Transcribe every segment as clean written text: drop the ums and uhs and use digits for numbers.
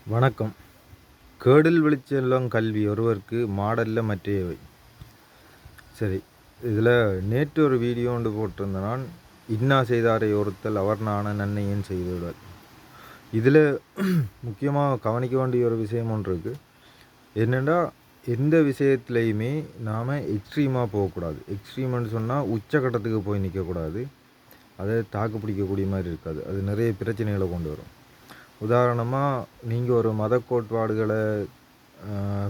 வணக்கம். கேடில் வெளிச்செல்லும் கல்வி ஒருவருக்கு மாடல்ல மற்றையவை. சரி, இதில் நேற்று ஒரு வீடியோ ஒன்று போட்டிருந்த நான், இன்னா செய்தாரை ஒருத்தல் அவர் நாண நன்மையேன் செய்துவிடல். இதில் முக்கியமாக கவனிக்க வேண்டிய ஒரு விஷயம் ஒன்று இருக்குது. என்னென்னா, எந்த விஷயத்துலையுமே நாம் எக்ஸ்ட்ரீமாக போகக்கூடாது. எக்ஸ்ட்ரீம்னு சொன்னால் உச்சக்கட்டத்துக்கு போய் நிற்கக்கூடாது. அதை தாக்கு பிடிக்கக்கூடிய மாதிரி இருக்காது. அது நிறைய பிரச்சனைகளை கொண்டு வரும். உதாரணமாக, நீங்கள் ஒரு மத கோட்பாடுகளை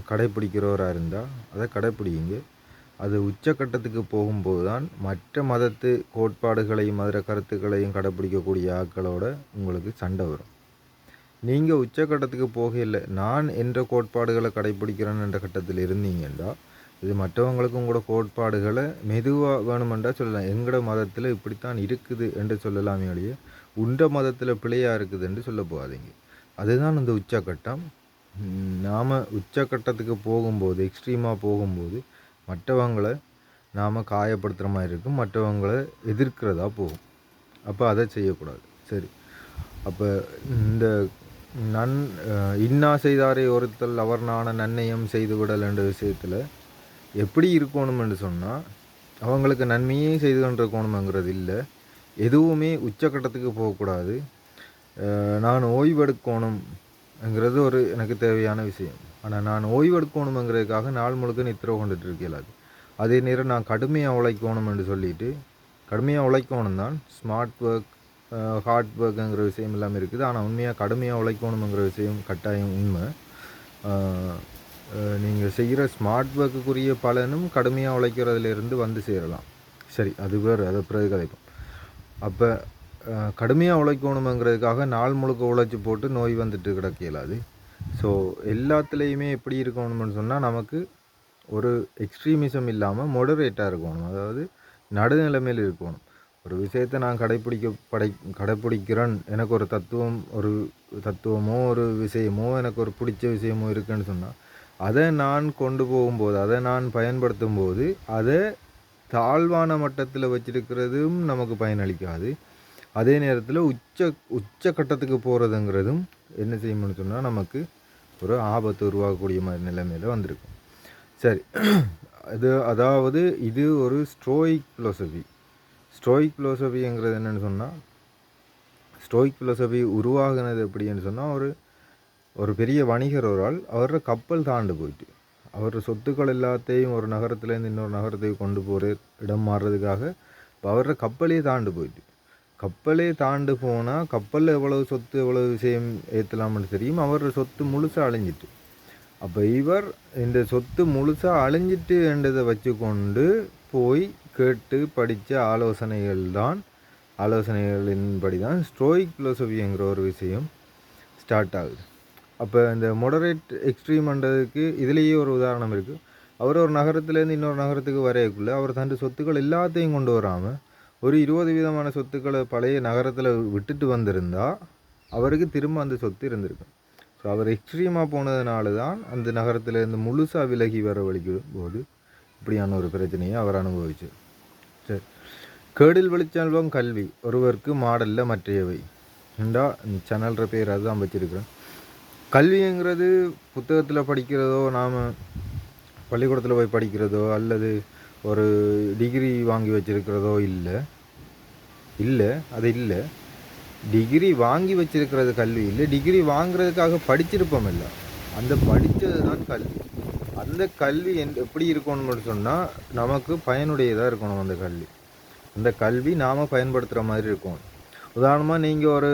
கடைப்பிடிக்கிறவராக இருந்தால் அதை கடைப்பிடிங்க. அது உச்சக்கட்டத்துக்கு போகும்போது தான் மற்ற மதத்து கோட்பாடுகளையும் மத கருத்துக்களையும் கடைப்பிடிக்கக்கூடிய ஆட்களோட உங்களுக்கு சண்டை வரும். நீங்கள் உச்சக்கட்டத்துக்கு போகல, நான் என்ற கோட்பாடுகளை கடைப்பிடிக்கிறேன் என்ற கட்டத்தில் இருந்தீங்கன்னா, இது மற்றவங்களுக்கு உங்களோட கோட்பாடுகளை மெதுவாக வேணுமென்றா சொல்லலாம். எங்களோட மதத்தில் இப்படித்தான் இருக்குது என்று சொல்லலாமே ஒழிய, உண்ட மதத்தில் பிழையாக இருக்குது என்று சொல்ல போகாதீங்க. அதுதான் அந்த உச்சக்கட்டம். நாம் உச்சக்கட்டத்துக்கு போகும்போது, எக்ஸ்ட்ரீமாக போகும்போது மற்றவங்களை நாம் காயப்படுத்துகிற மாதிரி இருக்கும், மற்றவங்களை எதிர்க்கிறதா போகும். அப்போ அதை செய்யக்கூடாது. சரி, அப்போ இந்த இன்னா செய்தாரை ஒருத்தல் அவர் நாண நன்மையம் செய்து விடல் என்ற விஷயத்தில் எப்படி இருக்கணும்னு சொன்னால், அவங்களுக்கு நன்மையே செய்து கொண்டிருக்கணுங்கிறது இல்லை. எதுவுமே உச்சக்கட்டத்துக்கு போகக்கூடாது. நான் ஓய்வெடுக்கணுங்கிறது ஒரு எனக்கு தேவையான விஷயம். ஆனால் நான் ஓய்வெடுக்கணுங்கிறதுக்காக நாள் முழுக்க நித்திர கொண்டுட்டு இருக்கலாது. அதே நேரம் நான் கடுமையாக உழைக்கணும்னு சொல்லிட்டு, கடுமையாக உழைக்கணும் தான். ஸ்மார்ட் ஒர்க், ஹார்ட் ஒர்க்குங்கிற விஷயம் எல்லாமே இருக்குது. ஆனால் உண்மையாக கடுமையாக உழைக்கணுங்கிற விஷயம் கட்டாயம் உண்மை. நீங்கள் செய்கிற ஸ்மார்ட் ஒர்க்குக்குரிய பலனும் கடுமையாக உழைக்கிறதுலேருந்து வந்து சேரலாம். சரி, அது வேறு, அதை பிறகு கதைக்கும். அப்போ கடுமையாக உழைக்கணுங்கிறதுக்காக நாள் முழுக்க உழைச்சி போட்டு நோய் வந்துட்டு கிடக்க இயலாது. ஸோ எல்லாத்துலேயுமே எப்படி இருக்கணும்னு சொன்னால், நமக்கு ஒரு எக்ஸ்ட்ரீமிசம் இல்லாமல் மொடரேட்டாக இருக்கணும். அதாவது நடுநிலைமையில் இருக்கணும். ஒரு விஷயத்தை நான் கடைப்பிடிக்கிறேன், எனக்கு ஒரு தத்துவமோ ஒரு விஷயமோ எனக்கு ஒரு பிடிச்ச விஷயமோ இருக்குன்னு சொன்னால், அதை நான் கொண்டு போகும்போது, அதை நான் பயன்படுத்தும் போது அதை தாழ்வான மட்டத்தில் வச்சிருக்கிறதும் நமக்கு பயனளிக்காது. அதே நேரத்தில் உச்சக்கட்டத்துக்கு போகிறதுங்கிறதும் என்ன செய்யணும்னு சொன்னால், நமக்கு ஒரு ஆபத்து உருவாகக்கூடிய மாதிரி நிலைமையில் வந்திருக்கும். சரி, அதாவது இது ஒரு ஸ்டோயிக் ஃபிலோசபி. ஸ்டோயிக் ஃபிலோசபிங்கிறது என்னென்னு சொன்னால், ஸ்டோயிக் ஃபிலோசபி உருவாகினது எப்படின்னு சொன்னால், ஒரு பெரிய வணிகர் ஒரு ஆள், அவரோட கப்பல் தாண்டு போயிட்டு அவரோட சொத்துக்கள் எல்லாத்தையும் ஒரு நகரத்துலேருந்து இன்னொரு நகரத்துக்கு கொண்டு போகிற இடம் மாறுறதுக்காக அவரோட கப்பலே தாண்டு போயிட்டு, கப்பலே தாண்டு போனால் கப்பலில் எவ்வளவு சொத்து எவ்வளவு விஷயம் ஏற்றலாம்னு தெரியும். அவரோட சொத்து முழுசாக அழிஞ்சிட்டு, அப்போ இவர் இந்த சொத்து முழுசாக அழிஞ்சிட்டு என்றதை வச்சுக்கொண்டு போய் கேட்டு படித்த ஆலோசனைகளின்படி தான் ஸ்டோயிக் ஃபிலோசபிங்கிற ஒரு விஷயம் ஸ்டார்ட் ஆகுது. அப்போ இந்த மொடரேட் எக்ஸ்ட்ரீம்ன்றதுக்கு இதுலேயே ஒரு உதாரணம் இருக்குது. அவர் ஒரு நகரத்துலேருந்து இன்னொரு நகரத்துக்கு வரையக்குள்ளே அவர் தன் சொத்துக்கள் எல்லாத்தையும் கொண்டு வராமல் ஒரு 20 விதமான சொத்துக்களை பழைய நகரத்தில் விட்டுட்டு வந்திருந்தால் அவருக்கு திரும்ப அந்த சொத்து இருந்திருக்கும். ஸோ அவர் எக்ஸ்ட்ரீமாக போனதுனால தான் அந்த நகரத்துலேருந்து முழுசாக விலகி வர வலிக்கும் போது இப்படியான ஒரு பிரச்சனையை அவர் அனுபவிச்சார். சரி, கேடில் வெளிச்செல்வம் கல்வி ஒருவருக்கு மாடலில் மற்றையவை என்றா சேனல்ற பேர் அதுதான் வச்சிருக்கிறேன். கல்விங்கிறது புத்தகத்தில் படிக்கிறதோ, நாம் பள்ளிக்கூடத்தில் போய் படிக்கிறதோ, அல்லது ஒரு டிகிரி வாங்கி வச்சிருக்கிறதோ இல்லை. அது இல்லை. டிகிரி வாங்கி வச்சிருக்கிறது கல்வி இல்லை. டிகிரி வாங்குறதுக்காக படிச்சிருப்போம் இல்லை, அந்த படித்தது தான் கல்வி. அந்த கல்வி எப்படி இருக்கணும்னு சொன்னால், நமக்கு பயனுடையதாக இருக்கணும். அந்த கல்வி நாம் பயன்படுத்துகிற மாதிரி இருக்கணும். உதாரணமாக, நீங்கள் ஒரு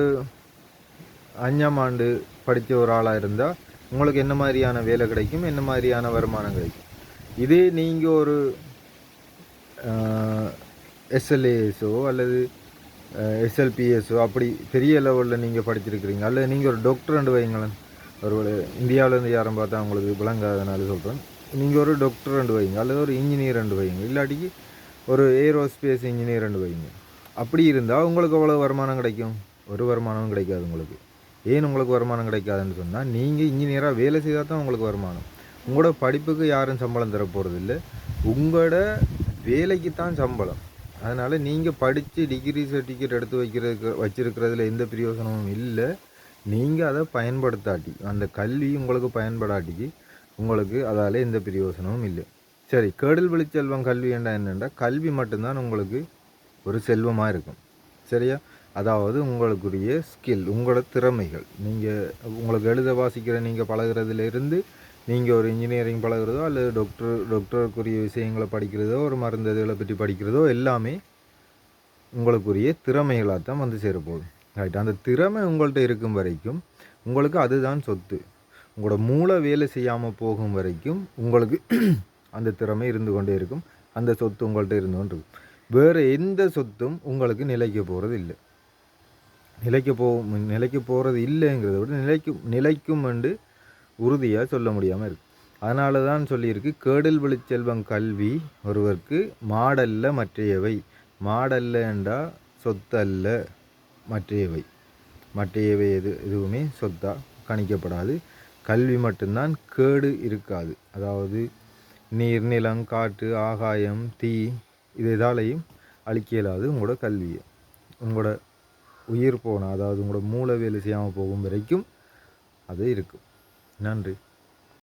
5ஆம் ஆண்டு படித்த ஒரு ஆளாக இருந்தால் உங்களுக்கு என்ன மாதிரியான வேலை கிடைக்கும், என்ன மாதிரியான வருமானம் கிடைக்கும். இதே நீங்கள் ஒரு எஸ்எல்ஏஎஸோ அல்லது எஸ்எல்பிஎஸோ அப்படி பெரிய லெவலில் நீங்கள் படிச்சிருக்கிறீங்க, அல்லது நீங்கள் ஒரு டாக்டர் வைங்களேன். ஒரு இந்தியாவிலேருந்து யாரும் பார்த்தா உங்களுக்கு விளங்காதனால சொல்கிறேன். நீங்கள் ஒரு டாக்டர் வைங்க, அல்லது ஒரு இன்ஜினியர் வைங்க, இல்லாட்டிக்கு ஒரு ஏரோஸ்பேஸ் இன்ஜினியர் வைங்க. அப்படி இருந்தால் உங்களுக்கு எவ்வளோ வருமானம் கிடைக்கும்? ஒரு வருமானமும் கிடைக்காது உங்களுக்கு. ஏன் உங்களுக்கு வருமானம் கிடைக்காதுன்னு சொன்னால், நீங்கள் இன்ஜினியராக வேலை செய்தால் தான் உங்களுக்கு வருமானம். உங்களோட படிப்புக்கு யாரும் சம்பளம் தர போகிறது இல்லை, உங்களோட வேலைக்கு தான் சம்பளம். அதனால் நீங்கள் படித்து டிகிரி சர்டிஃபிகேட் எடுத்து வச்சிருக்கிறதுல எந்த பிரயோசனமும் இல்லை. நீங்கள் அதை பயன்படுத்தாட்டி அந்த கல்வி உங்களுக்கு பயன்படாட்டிக்கு உங்களுக்கு அதால் எந்த பிரயோசனமும் இல்லை. சரி, கேடில் விழிச்செல்வம் கல்வி என்னென்னா கல்வி மட்டும்தான் உங்களுக்கு ஒரு செல்வமாக இருக்கும். சரியா? அதாவது உங்களுக்குரிய ஸ்கில், உங்களோட திறமைகள், நீங்கள் உங்களுக்கு எழுத வாசிக்கிற நீங்கள் பழகிறதுலேருந்து நீங்கள் ஒரு இன்ஜினியரிங் பழகிறதோ அல்லது டாக்டருக்குரிய விஷயங்களை படிக்கிறதோ ஒரு மருந்து இதுகளை பற்றி படிக்கிறதோ எல்லாமே உங்களுக்குரிய திறமைகளாக தான் வந்து சேரப்போகுது. ரைட்? அந்த திறமை உங்கள்கிட்ட இருக்கும் வரைக்கும் உங்களுக்கு அதுதான் சொத்து. உங்களோட மூளை வேலை செய்யாமல் போகும் வரைக்கும் உங்களுக்கு அந்த திறமை இருந்து கொண்டே இருக்கும். அந்த சொத்து உங்கள்கிட்ட இருந்து கொண்டு இருக்கும். வேறு எந்த சொத்தும் உங்களுக்கு நிலைக்க போகிறது இல்லை. நிலைக்க போகிறது இல்லைங்கிறத விட நிலைக்கும் என்று உறுதியாக சொல்ல முடியாமல் இருக்குது. அதனால தான் சொல்லியிருக்கு, கேடில் விழிச்செல்வம் கல்வி ஒருவருக்கு மாடல்ல மற்றையவை. மாடல்ல என்றால் சொத்தல்ல, மற்றையவை எதுவுமே சொத்தாக கணிக்கப்படாது. கல்வி மட்டும்தான், கேடு இருக்காது. அதாவது நீர், நிலம், காற்று, ஆகாயம், தீ இது எதாலையும் அழிக்க இயலாது உங்களோட கல்வியை. உங்களோட உயிர் போனால், அதாவது உங்களோட மூளை வேலை செய்யாமல் போகும் வரைக்கும் அது இருக்கும். நன்றி.